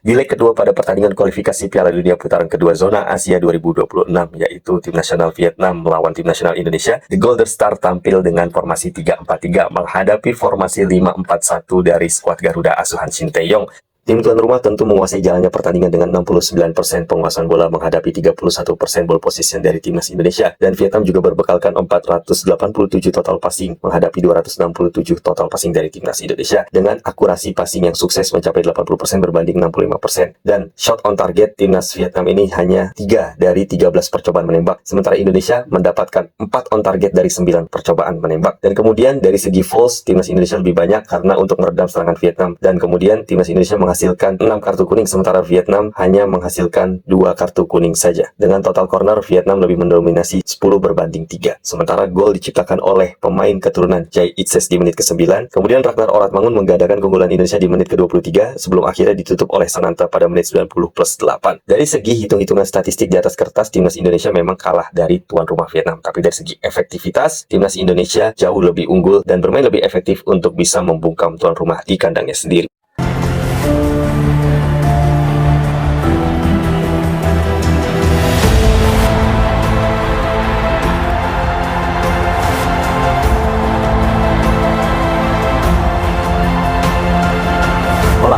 Di leg kedua pada pertandingan kualifikasi Piala Dunia putaran kedua zona Asia 2026, yaitu tim nasional Vietnam melawan tim nasional Indonesia, The Golden Star tampil dengan formasi 3-4-3 menghadapi formasi 5-4-1 dari skuad Garuda asuhan Shin Tae-yong. Tim tuan rumah tentu menguasai jalannya pertandingan dengan 69% penguasaan bola menghadapi 31% ball possession dari timnas Indonesia, dan Vietnam juga berbekalkan 487 total passing menghadapi 267 total passing dari timnas Indonesia dengan akurasi passing yang sukses mencapai 80% berbanding 65%. Dan shot on target timnas Vietnam ini hanya 3 dari 13 percobaan menembak, sementara Indonesia mendapatkan 4 on target dari 9 percobaan menembak. Dan kemudian dari segi falls, timnas Indonesia lebih banyak karena untuk meredam serangan Vietnam, dan kemudian timnas Indonesia menghasilkan 6 kartu kuning, sementara Vietnam hanya menghasilkan 2 kartu kuning saja. Dengan total corner, Vietnam lebih mendominasi 10 berbanding 3. Sementara gol diciptakan oleh pemain keturunan Jay Itses di menit ke-9. Kemudian Ragnar Oratmangun menggandakan keunggulan Indonesia di menit ke-23 sebelum akhirnya ditutup oleh Sananta pada menit 90+8. Dari segi hitung-hitungan statistik di atas kertas, timnas Indonesia memang kalah dari tuan rumah Vietnam. Tapi dari segi efektivitas, timnas Indonesia jauh lebih unggul dan bermain lebih efektif untuk bisa membungkam tuan rumah di kandangnya sendiri.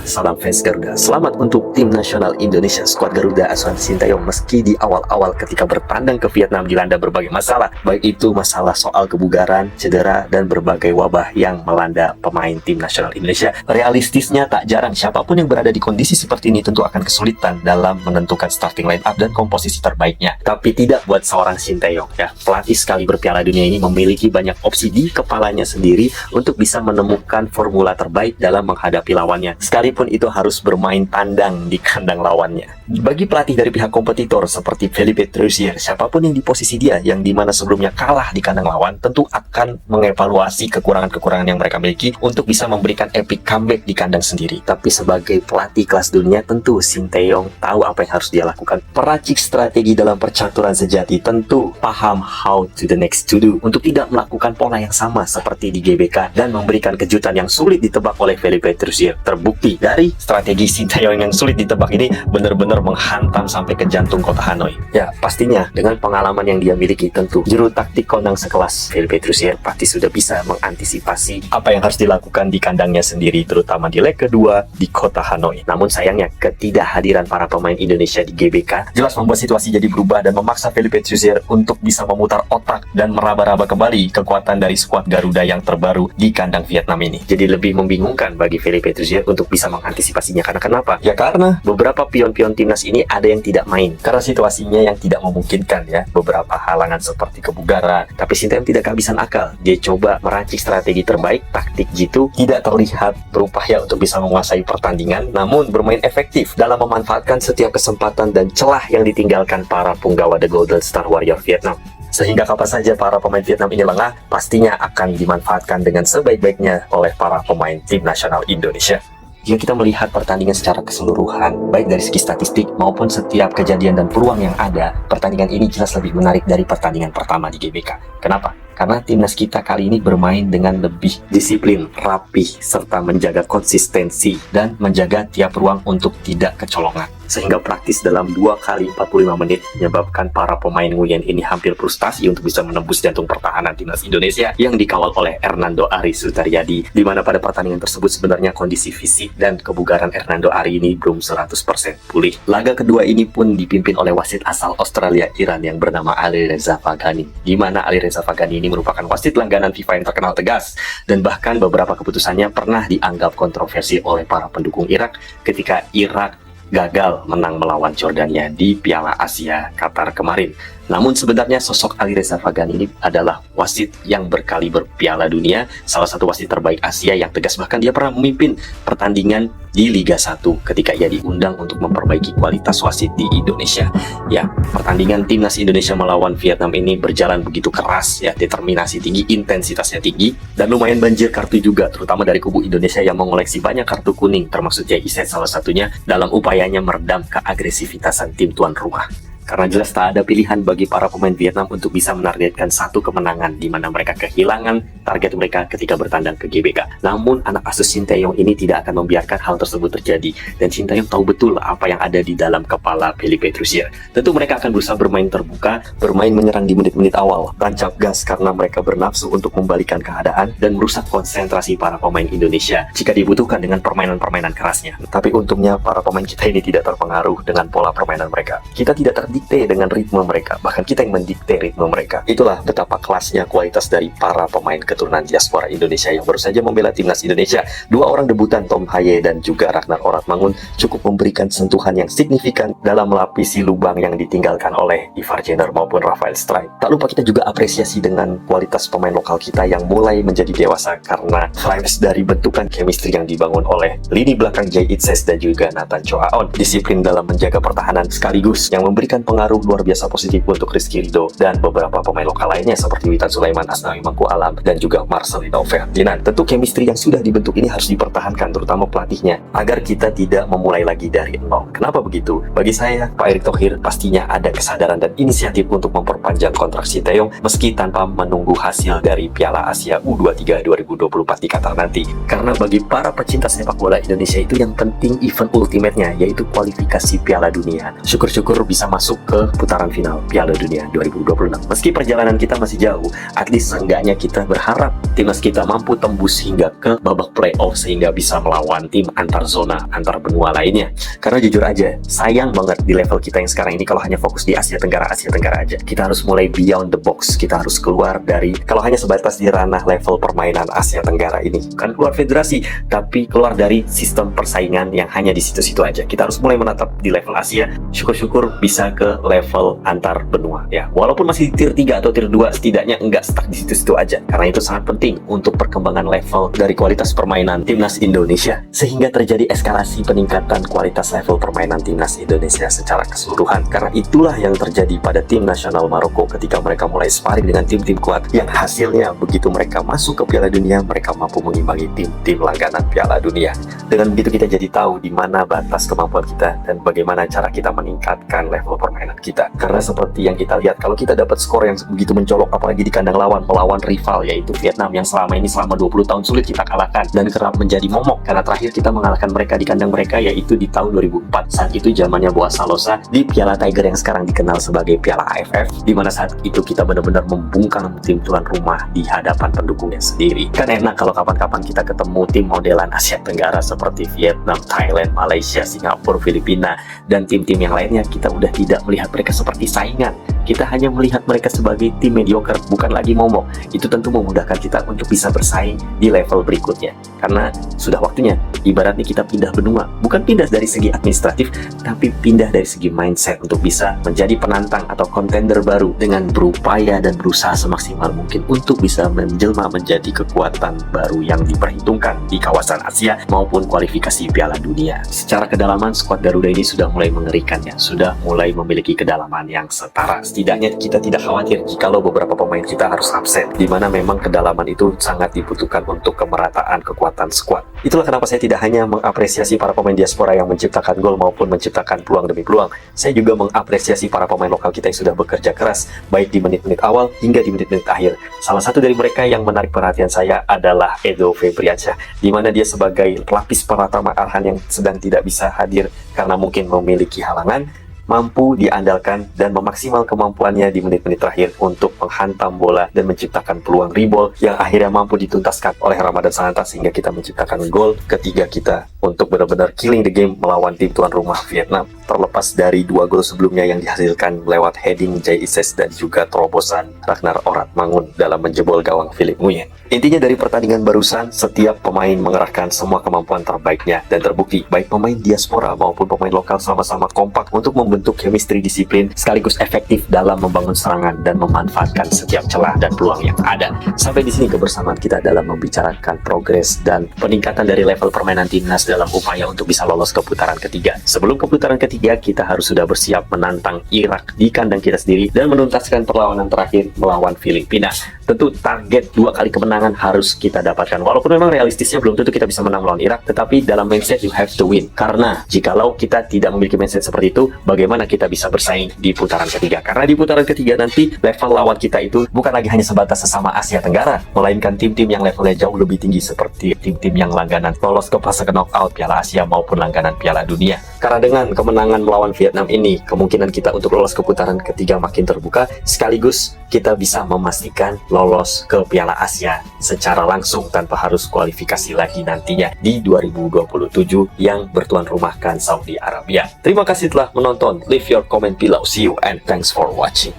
Salam fans Garuda, selamat untuk tim nasional Indonesia. Skuad Garuda asuhan Shin Tae-yong meski di awal-awal ketika bertandang ke Vietnam dilanda berbagai masalah, baik itu masalah soal kebugaran, cedera, dan berbagai wabah yang melanda pemain tim nasional Indonesia. Realistisnya tak jarang siapapun yang berada di kondisi seperti ini tentu akan kesulitan dalam menentukan starting line up dan komposisi terbaiknya. Tapi tidak buat seorang Shin Tae-yong ya. Pelatih sekali berpiala dunia ini memiliki banyak opsi di kepalanya sendiri untuk bisa menemukan formula terbaik dalam menghadapi lawannya, sekalipun itu harus bermain tandang di kandang lawannya. Bagi pelatih dari pihak kompetitor seperti Felipe Trussier, siapapun yang di posisi dia yang dimana sebelumnya kalah di kandang lawan tentu akan mengevaluasi kekurangan-kekurangan yang mereka miliki untuk bisa memberikan epic comeback di kandang sendiri. Tapi sebagai pelatih kelas dunia, tentu Shin Tae-yong tahu apa yang harus dia lakukan. Peracik strategi dalam percaturan sejati tentu paham how to the next to do untuk tidak melakukan pola yang sama seperti di GBK dan memberikan kejutan yang sulit ditebak oleh Felipe Trussier. Terbukti dari strategi Shin Tae-yong yang sulit ditebak ini benar-benar menghantam sampai ke jantung kota Hanoi. Ya, pastinya dengan pengalaman yang dia miliki, tentu juru taktik kondang sekelas Felipe Trussier pasti sudah bisa mengantisipasi apa yang harus dilakukan di kandangnya sendiri, terutama di leg kedua di kota Hanoi. Namun sayangnya ketidakhadiran para pemain Indonesia di GBK jelas membuat situasi jadi berubah dan memaksa Felipe Trussier untuk bisa memutar otak dan meraba-raba kembali kekuatan dari skuad Garuda yang terbaru di kandang Vietnam ini. Jadi lebih membingungkan bagi Felipe Trussier untuk bisa mengantisipasinya. Karena kenapa? Ya karena beberapa pion-pion timnas ini ada yang tidak main karena situasinya yang tidak memungkinkan ya. Beberapa halangan seperti kebugaran. Tapi Shin Tae-yong tidak kehabisan akal. Dia coba meracik strategi terbaik, taktik jitu, tidak terlihat berupaya untuk bisa menguasai pertandingan, namun bermain efektif dalam memanfaatkan setiap kesempatan dan celah yang ditinggalkan para punggawa The Golden Star Warrior Vietnam. Sehingga kapan saja para pemain Vietnam ini lengah, pastinya akan dimanfaatkan dengan sebaik-baiknya oleh para pemain tim nasional Indonesia. Jika kita melihat pertandingan secara keseluruhan, baik dari segi statistik maupun setiap kejadian dan peluang yang ada, pertandingan ini jelas lebih menarik dari pertandingan pertama di GBK. Kenapa? Karena timnas kita kali ini bermain dengan lebih disiplin, rapih, serta menjaga konsistensi dan menjaga tiap ruang untuk tidak kecolongan. Sehingga praktis dalam 2 kali 45 menit menyebabkan para pemain Nguyen ini hampir frustasi untuk bisa menembus jantung pertahanan timnas Indonesia yang dikawal oleh Hernando Ari Sutaryadi, di mana pada pertandingan tersebut sebenarnya kondisi fisik dan kebugaran Hernando Ari ini belum 100% pulih. Laga kedua ini pun dipimpin oleh wasit asal Australia Iran yang bernama Ali Reza Vaghani, di mana Ali Reza Vaghani ini merupakan wasit langganan FIFA yang terkenal tegas, dan bahkan beberapa keputusannya pernah dianggap kontroversi oleh para pendukung Irak ketika Irak gagal menang melawan Jordania di Piala Asia Qatar kemarin. Namun sebenarnya sosok Ali Reza Vaghani ini adalah wasit yang berkaliber Piala Dunia, salah satu wasit terbaik Asia yang tegas. Bahkan dia pernah memimpin pertandingan di Liga 1 ketika ia diundang untuk memperbaiki kualitas wasit di Indonesia. Ya, pertandingan timnas Indonesia melawan Vietnam ini berjalan begitu keras ya, determinasi tinggi, intensitasnya tinggi, dan lumayan banjir kartu juga, terutama dari kubu Indonesia yang mengoleksi banyak kartu kuning, termasuk Jay Iset salah satunya, dalam upayanya meredam keagresifitasan tim tuan rumah. Karena jelas tak ada pilihan bagi para pemain Vietnam untuk bisa menargetkan satu kemenangan di mana mereka kehilangan target mereka ketika bertandang ke GBK. Namun anak asuh Shin Tae-yong ini tidak akan membiarkan hal tersebut terjadi, dan Shin Tae-yong tahu betul apa yang ada di dalam kepala Philippe Petruccia. Tentu mereka akan berusaha bermain terbuka, bermain menyerang di menit-menit awal, tancap gas karena mereka bernafsu untuk membalikan keadaan dan merusak konsentrasi para pemain Indonesia jika dibutuhkan dengan permainan-permainan kerasnya. Tapi untungnya para pemain kita ini tidak terpengaruh dengan pola permainan mereka. Kita tidak terdikte dengan ritme mereka, bahkan kita yang mendikte ritme mereka. Itulah betapa kelasnya kualitas dari para pemain keturunan diaspora Indonesia yang baru saja membela timnas Indonesia. Dua orang debutan, Tom Haye dan juga Ragnar Oratmangun, cukup memberikan sentuhan yang signifikan dalam melapisi lubang yang ditinggalkan oleh Ivar Jenner maupun Rafael Struijk. Tak lupa kita juga apresiasi dengan kualitas pemain lokal kita yang mulai menjadi dewasa karena vibes dari bentukan chemistry yang dibangun oleh lini belakang Jay Itses dan juga Nathan Choaon. Disiplin dalam menjaga pertahanan sekaligus yang memberikan pengaruh luar biasa positif untuk Rizky Ridho dan beberapa pemain lokal lainnya seperti Witan Sulaiman, Asnawi Mangku Alam, dan juga Marcelino Ferdinand. Tentu chemistry yang sudah dibentuk ini harus dipertahankan, terutama pelatihnya, agar kita tidak memulai lagi dari nol. Kenapa begitu? Bagi saya, Pak Erick Thohir pastinya ada kesadaran dan inisiatif untuk memperpanjang kontrak Shin Tae-yong meski tanpa menunggu hasil dari Piala Asia U23 2024 di Qatar nanti. Karena bagi para pecinta sepak bola Indonesia itu yang penting event ultimate-nya, yaitu kualifikasi Piala Dunia. Syukur-syukur bisa masuk ke putaran final Piala Dunia 2026. Meski perjalanan kita masih jauh, at least seenggaknya kita berharap timnas kita mampu tembus hingga ke babak playoff sehingga bisa melawan tim antar zona, antar benua lainnya. Karena jujur aja, sayang banget di level kita yang sekarang ini kalau hanya fokus di Asia Tenggara aja. Kita harus mulai beyond the box. Kita harus keluar dari, kalau hanya sebatas di ranah level permainan Asia Tenggara ini, bukan keluar federasi, tapi keluar dari sistem persaingan yang hanya di situ-situ aja. Kita harus mulai menatap di level Asia. Syukur-syukur bisa ke level antar benua ya. Walaupun masih di tier 3 atau tier 2, setidaknya enggak stuck di situ-situ aja. Karena itu sangat penting untuk perkembangan level dari kualitas permainan timnas Indonesia sehingga terjadi eskalasi peningkatan kualitas level permainan timnas Indonesia secara keseluruhan. Karena itulah yang terjadi pada tim nasional Maroko ketika mereka mulai sparring dengan tim-tim kuat yang hasilnya begitu mereka masuk ke Piala Dunia, mereka mampu mengimbangi tim-tim langganan Piala Dunia. Dengan begitu kita jadi tahu di mana batas kemampuan kita dan bagaimana cara kita meningkatkan level permainan kita. Karena seperti yang kita lihat, kalau kita dapat skor yang begitu mencolok apalagi di kandang lawan, melawan rival yaitu Vietnam yang selama 20 tahun sulit kita kalahkan dan kerap menjadi momok karena terakhir kita mengalahkan mereka di kandang mereka yaitu di tahun 2004. Saat itu zamannya Boaz Salosa di Piala Tiger yang sekarang dikenal sebagai Piala AFF, di mana saat itu kita benar-benar membungkam tim tuan rumah di hadapan pendukungnya sendiri. Kan enak kalau kapan-kapan kita ketemu tim modelan Asia Tenggara seperti Vietnam, Thailand, Malaysia, Singapura, Filipina, dan tim-tim yang lainnya, kita udah tidak melihat mereka seperti saingan. Kita hanya melihat mereka sebagai tim mediocre, bukan lagi momok. Itu tentu memudahkan kita untuk bisa bersaing di level berikutnya. Karena sudah waktunya, ibaratnya kita pindah benua. Bukan pindah dari segi administratif, tapi pindah dari segi mindset untuk bisa menjadi penantang atau kontender baru dengan berupaya dan berusaha semaksimal mungkin untuk bisa menjelma menjadi kekuatan baru yang diperhitungkan di kawasan Asia maupun kualifikasi Piala Dunia. Secara kedalaman, skuad Garuda ini sudah mulai mengerikan ya, sudah mulai memiliki kedalaman yang setara. Setidaknya kita tidak khawatir jikalau beberapa pemain kita harus absen, di mana memang kedalaman itu sangat dibutuhkan untuk kemerataan kekuatan skuad. Itulah kenapa saya tidak hanya mengapresiasi para pemain diaspora yang menciptakan gol maupun menciptakan peluang demi peluang. Saya juga mengapresiasi para pemain lokal kita yang sudah bekerja keras, baik di menit-menit awal hingga di menit-menit akhir. Salah satu dari mereka yang menarik perhatian saya adalah Edo Febriansyah, di mana dia sebagai pelapis Pratama Arhan yang sedang tidak bisa hadir karena mungkin memiliki halangan, mampu diandalkan dan memaksimal kemampuannya di menit-menit terakhir untuk menghantam bola dan menciptakan peluang reball yang akhirnya mampu dituntaskan oleh Ramadan Sananta sehingga kita menciptakan gol ketiga kita untuk benar-benar killing the game melawan tim tuan rumah Vietnam. Terlepas dari 2 gol sebelumnya yang dihasilkan lewat heading Jay Itses dan juga terobosan Ragnar Oratmangun dalam menjebol gawang Philippe Nguyen. Intinya dari pertandingan barusan, setiap pemain mengerahkan semua kemampuan terbaiknya dan terbukti baik pemain diaspora maupun pemain lokal sama-sama kompak untuk membentuk chemistry disiplin sekaligus efektif dalam membangun serangan dan memanfaatkan setiap celah dan peluang yang ada. Sampai di sini kebersamaan kita dalam membicarakan progres dan peningkatan dari level permainan timnas dalam upaya untuk bisa lolos ke putaran ketiga. Sebelum ke putaran ketiga, kita harus sudah bersiap menantang Irak di kandang kita sendiri dan menuntaskan perlawanan terakhir melawan Filipina. tentu target 2 kali kemenangan harus kita dapatkan. Walaupun memang realistisnya belum tentu kita bisa menang melawan Irak, tetapi dalam mindset you have to win. Karena jikalau kita tidak memiliki mindset seperti itu, bagaimana kita bisa bersaing di putaran ketiga? Karena di putaran ketiga nanti level lawan kita itu bukan lagi hanya sebatas sesama Asia Tenggara, melainkan tim-tim yang levelnya jauh lebih tinggi seperti tim-tim yang langganan lolos ke fase knockout Piala Asia maupun langganan Piala Dunia. Karena dengan kemenangan melawan Vietnam ini, kemungkinan kita untuk lolos ke putaran ketiga makin terbuka, sekaligus kita bisa memastikan lolos ke Piala Asia secara langsung tanpa harus kualifikasi lagi nantinya di 2027 yang bertuan rumahkan Saudi Arabia. Terima kasih telah menonton. Leave your comment below. See you and thanks for watching.